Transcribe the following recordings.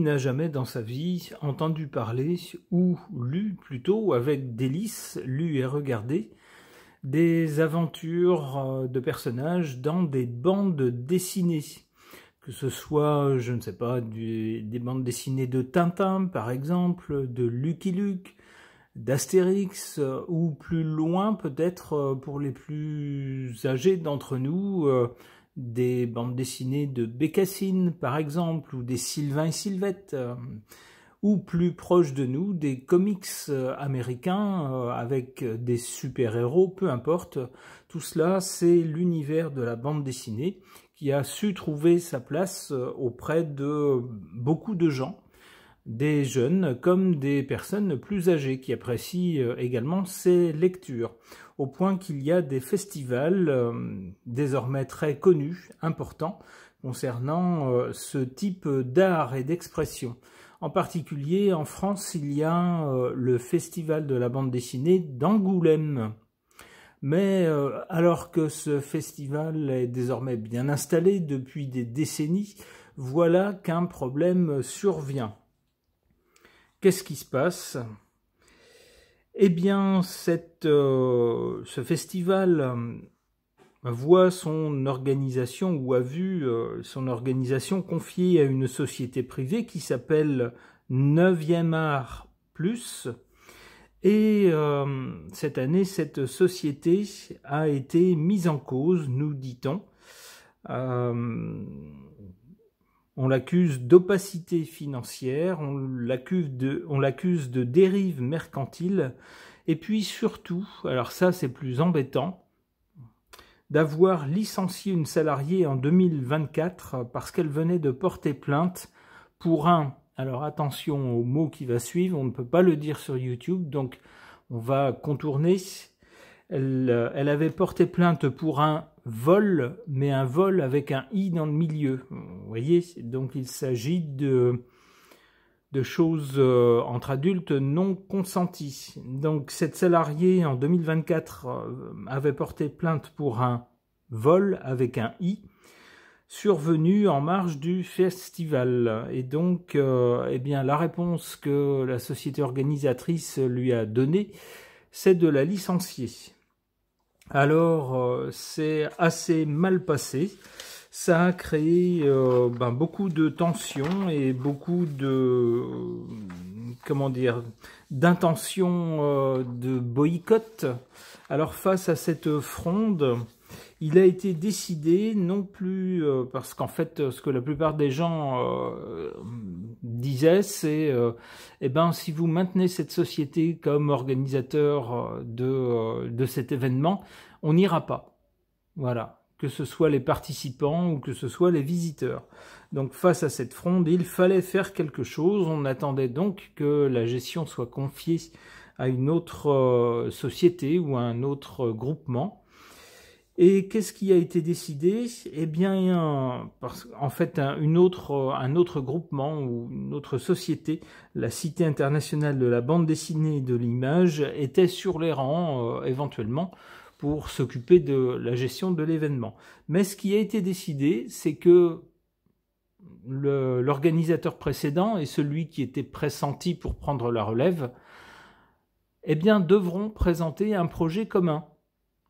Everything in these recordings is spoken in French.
n'a jamais dans sa vie entendu parler, ou lu plutôt avec délice, lu et regardé, des aventures de personnages dans des bandes dessinées? Que ce soit, je ne sais pas, des bandes dessinées de Tintin, par exemple, de Lucky Luke, d'Astérix, ou plus loin, peut-être, pour les plus âgés d'entre nous, des bandes dessinées de Bécassine, par exemple, ou des Sylvain et Sylvette, ou plus proche de nous, des comics américains avec des super-héros, peu importe. Tout cela, c'est l'univers de la bande dessinée qui a su trouver sa place auprès de beaucoup de gens, des jeunes comme des personnes plus âgées qui apprécient également ces lectures, au point qu'il y a des festivals désormais très connus, importants, concernant ce type d'art et d'expression. En particulier, en France, il y a le festival de la bande dessinée d'Angoulême. Mais alors que ce festival est désormais bien installé depuis des décennies, voilà qu'un problème survient. Qu'est-ce qui se passe? Eh bien, ce festival voit son organisation, ou a vu son organisation confiée à une société privée qui s'appelle 9e Art Plus. Et cette année, cette société a été mise en cause, nous dit-on. On l'accuse d'opacité financière, on l'accuse de dérive mercantile, et puis surtout, alors ça c'est plus embêtant, d'avoir licencié une salariée en 2024 parce qu'elle venait de porter plainte pour alors attention au mot qui va suivre, on ne peut pas le dire sur YouTube, donc on va contourner. Elle avait porté plainte pour un vol, mais un vol avec un i dans le milieu. Vous voyez, donc il s'agit de choses entre adultes non consenties. Donc cette salariée en 2024 avait porté plainte pour un vol avec un i, survenu en marge du festival. Et donc, eh bien, la réponse que la société organisatrice lui a donnée, c'est de la licencier. Alors, c'est assez mal passé. Ça a créé beaucoup de tensions et beaucoup de, d'intentions de boycott. Alors, face à cette fronde, il a été décidé, non plus parce qu'en fait, ce que la plupart des gens disaient, c'est si vous maintenez cette société comme organisateur de cet événement, on n'ira pas. Voilà, que ce soit les participants ou que ce soit les visiteurs. Donc face à cette fronde, il fallait faire quelque chose. On attendait donc que la gestion soit confiée à une autre société ou à un autre groupement. Et qu'est-ce qui a été décidé? Eh bien, en fait, un autre groupement ou une autre société, la Cité internationale de la bande dessinée et de l'image, était sur les rangs, éventuellement, pour s'occuper de la gestion de l'événement. Mais ce qui a été décidé, c'est que l'organisateur précédent et celui qui était pressenti pour prendre la relève, eh bien, devront présenter un projet commun.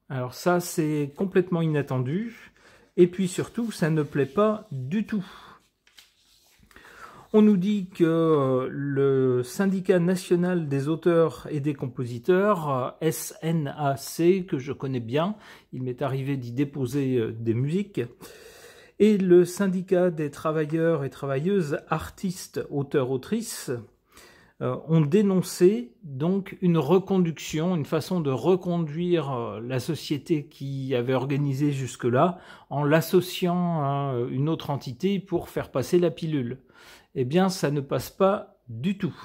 Alors ça, c'est complètement inattendu, et puis surtout, ça ne plaît pas du tout. On nous dit que le syndicat national des auteurs et des compositeurs, SNAC, que je connais bien, il m'est arrivé d'y déposer des musiques, et le syndicat des travailleurs et travailleuses, artistes, auteurs-autrices, ont dénoncé donc une reconduction, une façon de reconduire la société qui avait organisé jusque-là en l'associant à une autre entité pour faire passer la pilule. Eh bien, ça ne passe pas du tout.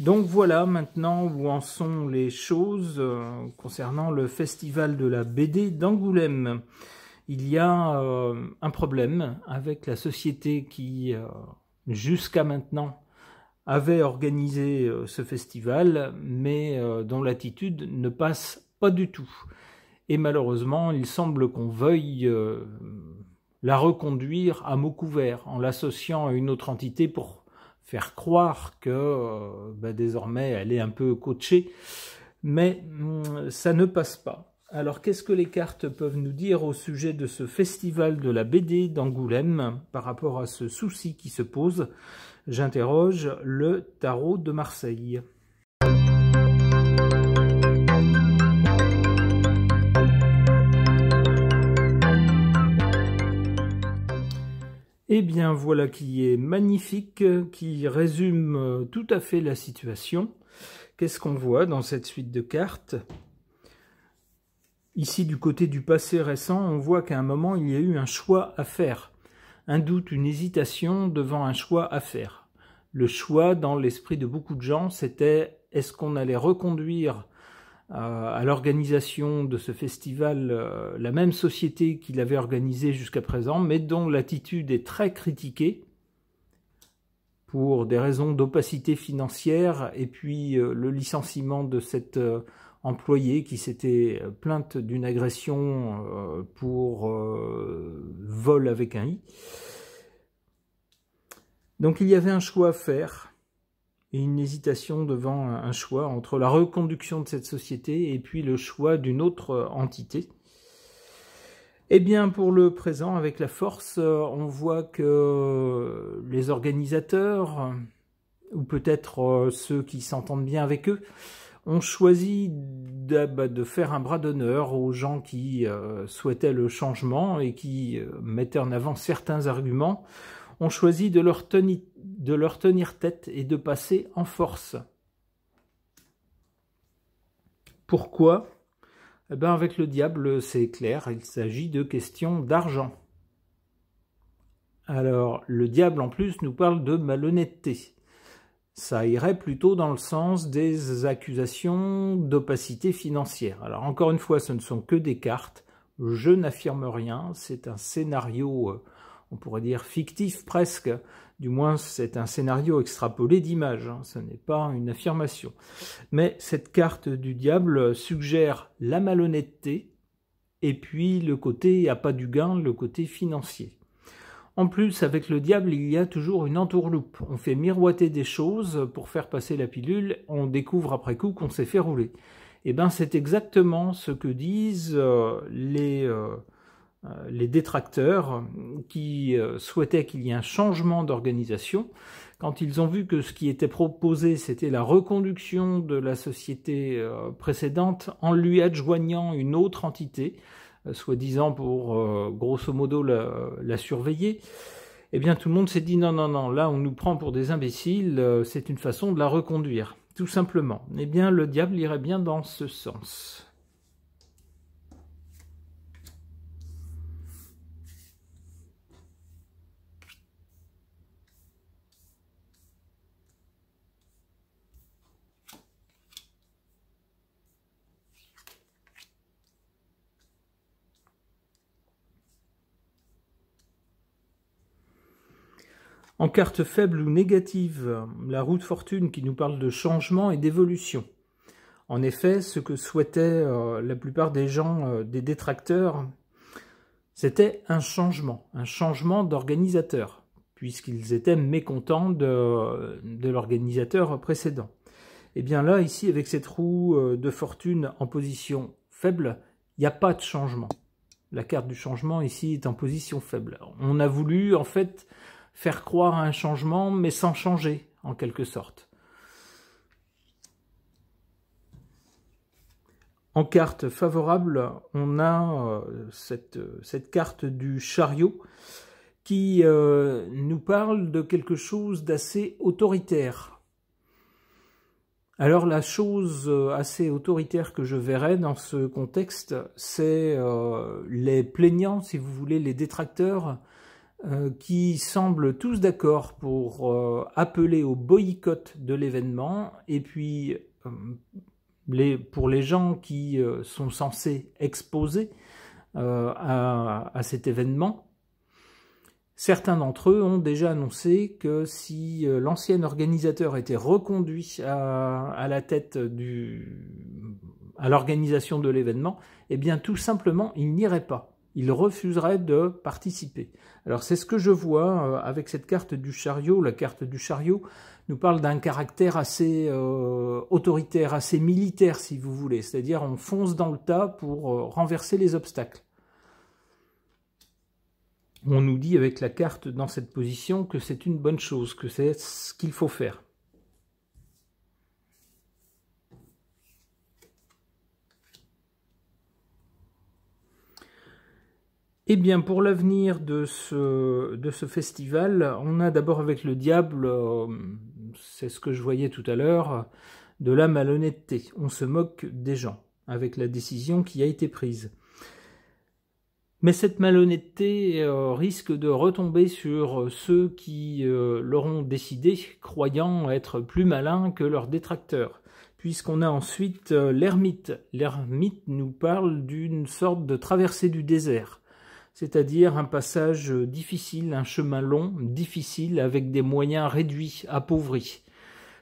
Donc voilà maintenant où en sont les choses concernant le festival de la BD d'Angoulême. Il y a un problème avec la société qui, jusqu'à maintenant, avait organisé ce festival, mais dont l'attitude ne passe pas du tout. Et malheureusement, il semble qu'on veuille la reconduire à mots couverts, en l'associant à une autre entité pour faire croire que désormais elle est un peu coachée, mais ça ne passe pas. Alors qu'est-ce que les cartes peuvent nous dire au sujet de ce festival de la BD d'Angoulême par rapport à ce souci qui se pose? J'interroge le tarot de Marseille. Eh bien voilà qui est magnifique, qui résume tout à fait la situation. Qu'est-ce qu'on voit dans cette suite de cartes? Ici, du côté du passé récent, on voit qu'à un moment, il y a eu un choix à faire. Un doute, une hésitation devant un choix à faire. Le choix, dans l'esprit de beaucoup de gens, c'était est-ce qu'on allait reconduire à l'organisation de ce festival la même société qu'il avait organisée jusqu'à présent, mais dont l'attitude est très critiquée pour des raisons d'opacité financière et puis le licenciement de cette employée qui s'était plainte d'une agression pour vol avec un i. Donc il y avait un choix à faire et une hésitation devant un choix entre la reconduction de cette société et puis le choix d'une autre entité. Eh bien, pour le présent, avec la force, on voit que les organisateurs, ou peut-être ceux qui s'entendent bien avec eux, ont choisi de faire un bras d'honneur aux gens qui souhaitaient le changement et qui mettaient en avant certains arguments, ont choisi de leur tenir tête et de passer en force. Pourquoi ? Eh bien, avec le diable, c'est clair, il s'agit de questions d'argent. Alors, le diable, en plus, nous parle de malhonnêteté. Ça irait plutôt dans le sens des accusations d'opacité financière. Alors, encore une fois, ce ne sont que des cartes. Je n'affirme rien. C'est un scénario, on pourrait dire fictif presque. Du moins, c'est un scénario extrapolé d'images, hein. Ce n'est pas une affirmation. Mais cette carte du diable suggère la malhonnêteté et puis le côté appât du gain, le côté financier. En plus, avec le diable, il y a toujours une entourloupe. On fait miroiter des choses pour faire passer la pilule, on découvre après coup qu'on s'est fait rouler. Et bien, c'est exactement ce que disent les détracteurs qui souhaitaient qu'il y ait un changement d'organisation. Quand ils ont vu que ce qui était proposé, c'était la reconduction de la société précédente en lui adjoignant une autre entité, soi-disant pour grosso modo la surveiller, eh bien tout le monde s'est dit non, non, non, là on nous prend pour des imbéciles, c'est une façon de la reconduire, tout simplement. Eh bien le diable irait bien dans ce sens. En carte faible ou négative, la roue de fortune qui nous parle de changement et d'évolution. En effet, ce que souhaitaient la plupart des gens, des détracteurs, c'était un changement d'organisateur, puisqu'ils étaient mécontents de l'organisateur précédent. Et bien là, ici, avec cette roue de fortune en position faible, il n'y a pas de changement. La carte du changement ici est en position faible. On a voulu, en fait, faire croire à un changement, mais sans changer, en quelque sorte. En carte favorable, on a cette carte du chariot qui nous parle de quelque chose d'assez autoritaire. Alors la chose assez autoritaire que je verrais dans ce contexte, c'est les plaignants, si vous voulez, les détracteurs, qui semblent tous d'accord pour appeler au boycott de l'événement, et puis pour les gens qui sont censés exposer à cet événement, certains d'entre eux ont déjà annoncé que si l'ancien organisateur était reconduit à la tête à l'organisation de l'événement, eh bien tout simplement il n'irait pas. il refuserait de participer. Alors c'est ce que je vois avec cette carte du chariot. La carte du chariot nous parle d'un caractère assez autoritaire, assez militaire si vous voulez, c'est-à-dire on fonce dans le tas pour renverser les obstacles. On nous dit avec la carte dans cette position que c'est une bonne chose, que c'est ce qu'il faut faire. Eh bien, pour l'avenir de ce festival, on a d'abord avec le diable, c'est ce que je voyais tout à l'heure, de la malhonnêteté. On se moque des gens avec la décision qui a été prise. Mais cette malhonnêteté risque de retomber sur ceux qui l'auront décidé, croyant être plus malins que leurs détracteurs. Puisqu'on a ensuite l'ermite. L'ermite nous parle d'une sorte de traversée du désert. C'est-à-dire un passage difficile, un chemin long, difficile, avec des moyens réduits, appauvris.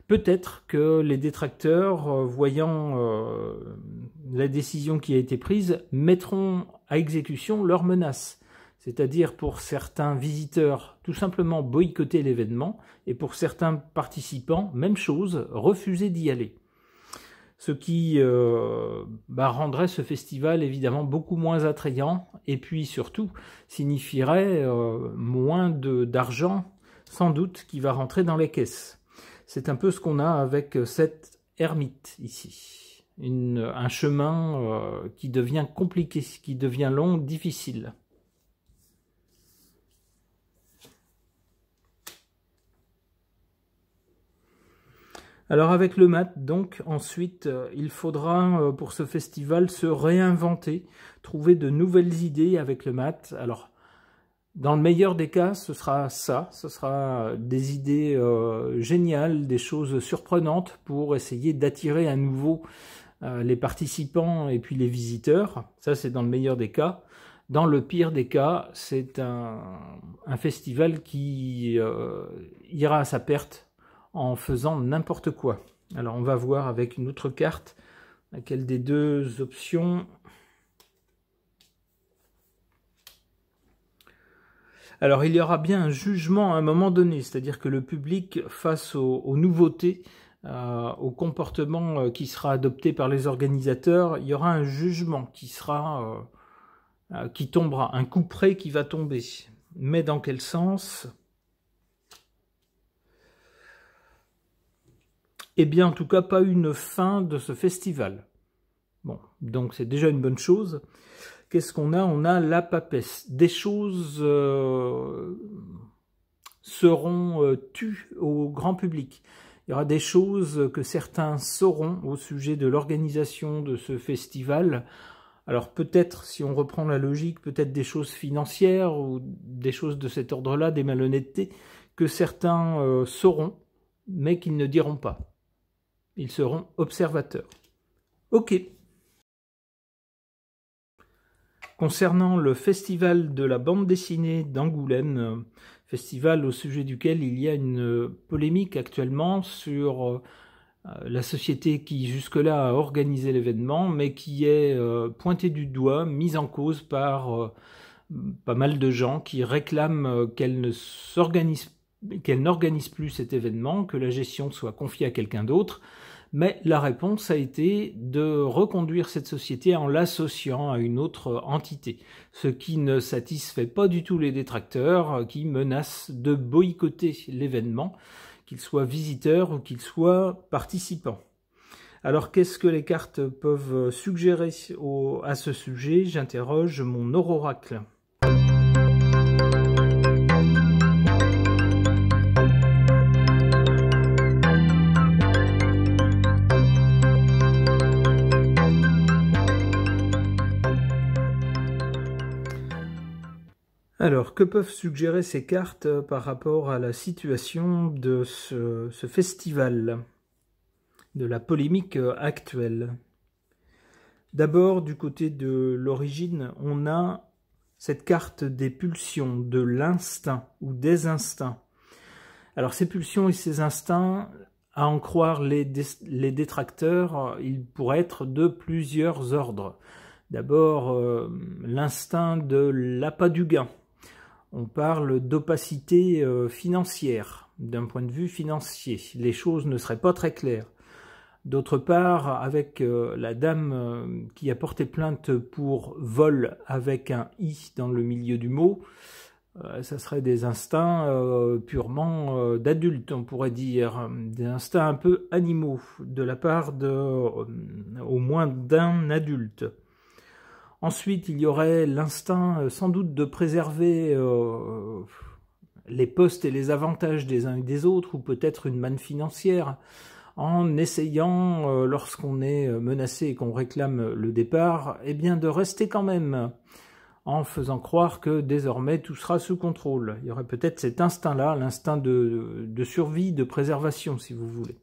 Peut-être que les détracteurs, voyant la décision qui a été prise, mettront à exécution leurs menaces. C'est-à-dire pour certains visiteurs, tout simplement boycotter l'événement, et pour certains participants, même chose, refuser d'y aller. Ce qui rendrait ce festival évidemment beaucoup moins attrayant et puis surtout signifierait moins d'argent sans doute qui va rentrer dans les caisses. C'est un peu ce qu'on a avec cette ermite ici. Un chemin qui devient compliqué, qui devient long, difficile. Alors avec le mat, donc, ensuite, il faudra, pour ce festival, se réinventer, trouver de nouvelles idées avec le mat. Alors, dans le meilleur des cas, ce sera ça, ce sera des idées géniales, des choses surprenantes pour essayer d'attirer à nouveau les participants et puis les visiteurs. Ça, c'est dans le meilleur des cas. Dans le pire des cas, c'est un festival qui ira à sa perte en faisant n'importe quoi. Alors on va voir avec une autre carte laquelle des deux options. Alors il y aura bien un jugement à un moment donné, c'est-à-dire que le public face aux nouveautés, au comportement qui sera adopté par les organisateurs, il y aura un jugement qui tombera, un coup près qui va tomber. Mais dans quel sens ? Eh bien, en tout cas, pas une fin de ce festival. Bon, donc c'est déjà une bonne chose. Qu'est-ce qu'on a? On a la papesse. Des choses seront tues au grand public. Il y aura des choses que certains sauront au sujet de l'organisation de ce festival. Alors peut-être, si on reprend la logique, peut-être des choses financières ou des choses de cet ordre-là, des malhonnêtetés, que certains sauront, mais qu'ils ne diront pas. Ils seront observateurs. Ok. Concernant le festival de la bande dessinée d'Angoulême, festival au sujet duquel il y a une polémique actuellement sur la société qui jusque-là a organisé l'événement, mais qui est pointée du doigt, mise en cause par pas mal de gens qui réclament qu'elle n'organise plus cet événement, que la gestion soit confiée à quelqu'un d'autre. Mais la réponse a été de reconduire cette société en l'associant à une autre entité, ce qui ne satisfait pas du tout les détracteurs qui menacent de boycotter l'événement, qu'ils soient visiteurs ou qu'ils soient participants. Alors qu'est-ce que les cartes peuvent suggérer à ce sujet? J'interroge mon oracle. Alors, que peuvent suggérer ces cartes par rapport à la situation de ce festival, de la polémique actuelle? D'abord, du côté de l'origine, on a cette carte des pulsions, de l'instinct ou des instincts. Alors, ces pulsions et ces instincts, à en croire les détracteurs, ils pourraient être de plusieurs ordres. D'abord, l'instinct de l'appât du gain. On parle d'opacité financière, d'un point de vue financier. Les choses ne seraient pas très claires. D'autre part, avec la dame qui a porté plainte pour vol avec un « i » dans le milieu du mot, ça serait des instincts purement d'adultes, on pourrait dire, des instincts un peu animaux de la part au moins d'un adulte. Ensuite, il y aurait l'instinct sans doute de préserver les postes et les avantages des uns et des autres, ou peut-être une manne financière, en essayant, lorsqu'on est menacé et qu'on réclame le départ, eh bien de rester quand même, en faisant croire que désormais tout sera sous contrôle. Il y aurait peut-être cet instinct-là, l'instinct de survie, de préservation, si vous voulez.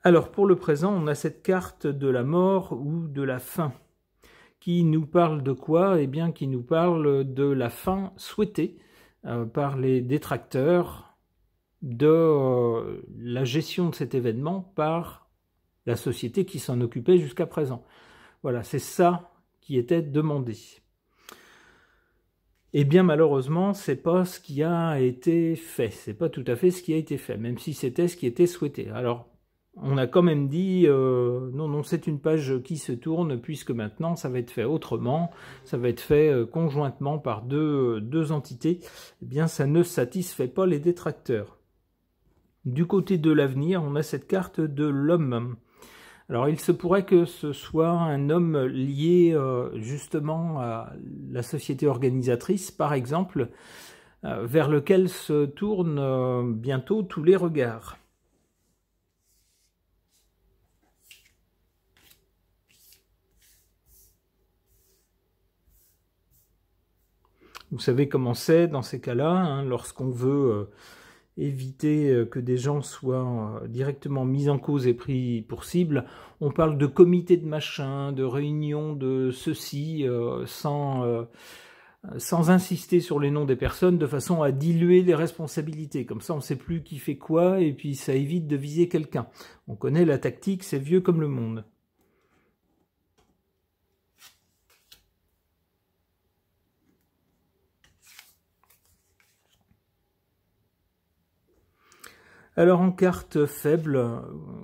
Alors pour le présent, on a cette carte de la mort ou de la fin, qui nous parle de quoi? Eh bien, qui nous parle de la fin souhaitée par les détracteurs, de la gestion de cet événement par la société qui s'en occupait jusqu'à présent. Voilà, c'est ça qui était demandé. Eh bien, malheureusement, c'est pas ce qui a été fait. C'est pas tout à fait ce qui a été fait, même si c'était ce qui était souhaité. Alors, on a quand même dit non, c'est une page qui se tourne, puisque maintenant, ça va être fait autrement. Ça va être fait conjointement par deux entités. Eh bien, ça ne satisfait pas les détracteurs. Du côté de l'avenir, on a cette carte de l'homme. Alors, il se pourrait que ce soit un homme lié justement à la société organisatrice, par exemple, vers lequel se tournent bientôt tous les regards. Vous savez comment c'est dans ces cas-là, hein, lorsqu'on veut éviter que des gens soient directement mis en cause et pris pour cible. On parle de comité de machin, de réunion de ceci, sans insister sur les noms des personnes, de façon à diluer les responsabilités. Comme ça, on ne sait plus qui fait quoi, et puis ça évite de viser quelqu'un. On connaît la tactique, c'est vieux comme le monde. Alors en carte faible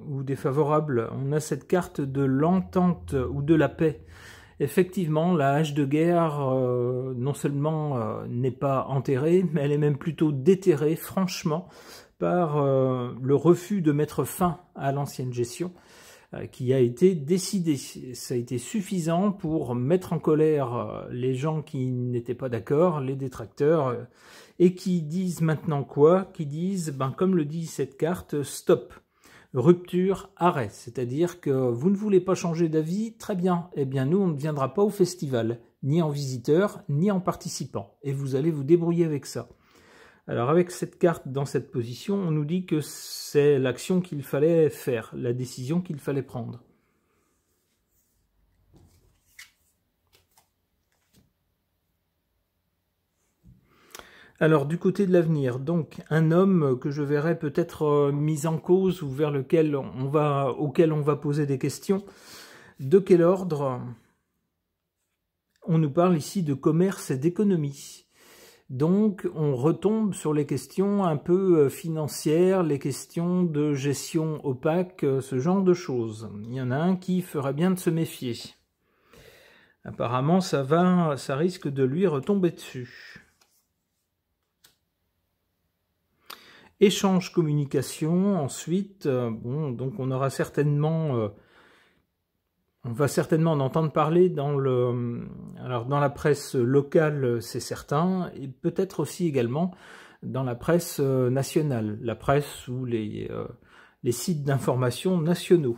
ou défavorable, on a cette carte de l'entente ou de la paix. Effectivement, la hache de guerre, non seulement n'est pas enterrée, mais elle est même plutôt déterrée, franchement, par le refus de mettre fin à l'ancienne gestion qui a été décidée. Ça a été suffisant pour mettre en colère les gens qui n'étaient pas d'accord, les détracteurs, et qui disent maintenant quoi? Qui disent, comme le dit cette carte, stop, rupture, arrêt. C'est-à-dire que vous ne voulez pas changer d'avis, très bien. Eh bien nous, on ne viendra pas au festival, ni en visiteur, ni en participant. Et vous allez vous débrouiller avec ça. Alors avec cette carte dans cette position, on nous dit que c'est l'action qu'il fallait faire, la décision qu'il fallait prendre. Alors du côté de l'avenir, donc un homme que je verrai peut-être mis en cause ou vers auquel on va poser des questions. De quel ordre? On nous parle ici de commerce et d'économie. Donc on retombe sur les questions un peu financières, les questions de gestion opaque, ce genre de choses. Il y en a un qui ferait bien de se méfier. Apparemment ça risque de lui retomber dessus. Échange, communication, ensuite, donc on aura certainement, on va certainement en entendre parler dans la presse locale, c'est certain, et peut-être aussi également dans la presse nationale, la presse ou les sites d'information nationaux.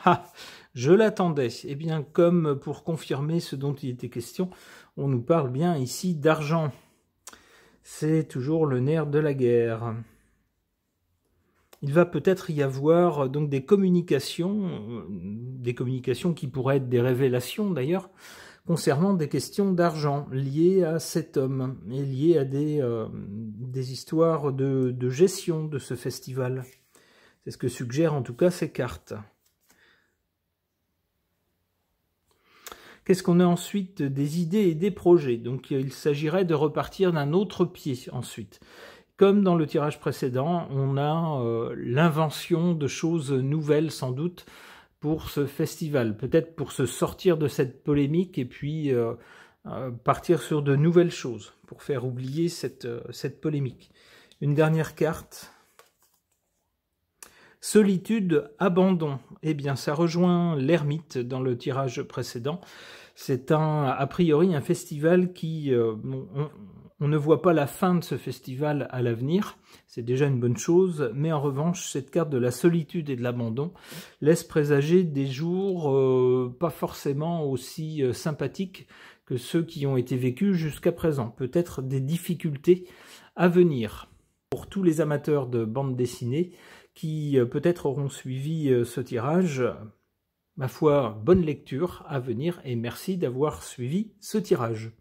Ah, je l'attendais. Eh bien, comme pour confirmer ce dont il était question, on nous parle bien ici d'argent. C'est toujours le nerf de la guerre. Il va peut-être y avoir donc des communications qui pourraient être des révélations d'ailleurs, concernant des questions d'argent liées à cet homme et liées à des histoires de gestion de ce festival. C'est ce que suggèrent en tout cas ces cartes. Qu'est-ce qu'on a ensuite? Des idées et des projets. Donc il s'agirait de repartir d'un autre pied ensuite. Comme dans le tirage précédent, on a l'invention de choses nouvelles sans doute pour ce festival. Peut-être pour se sortir de cette polémique et puis partir sur de nouvelles choses pour faire oublier cette polémique. Une dernière carte. Solitude, abandon. Eh bien, ça rejoint l'ermite dans le tirage précédent. C'est a priori un festival qui... on ne voit pas la fin de ce festival à l'avenir. C'est déjà une bonne chose. Mais en revanche, cette carte de la solitude et de l'abandon laisse présager des jours pas forcément aussi sympathiques que ceux qui ont été vécus jusqu'à présent. Peut-être des difficultés à venir. Pour tous les amateurs de bande dessinée, qui peut-être auront suivi ce tirage, ma foi, bonne lecture à venir et merci d'avoir suivi ce tirage.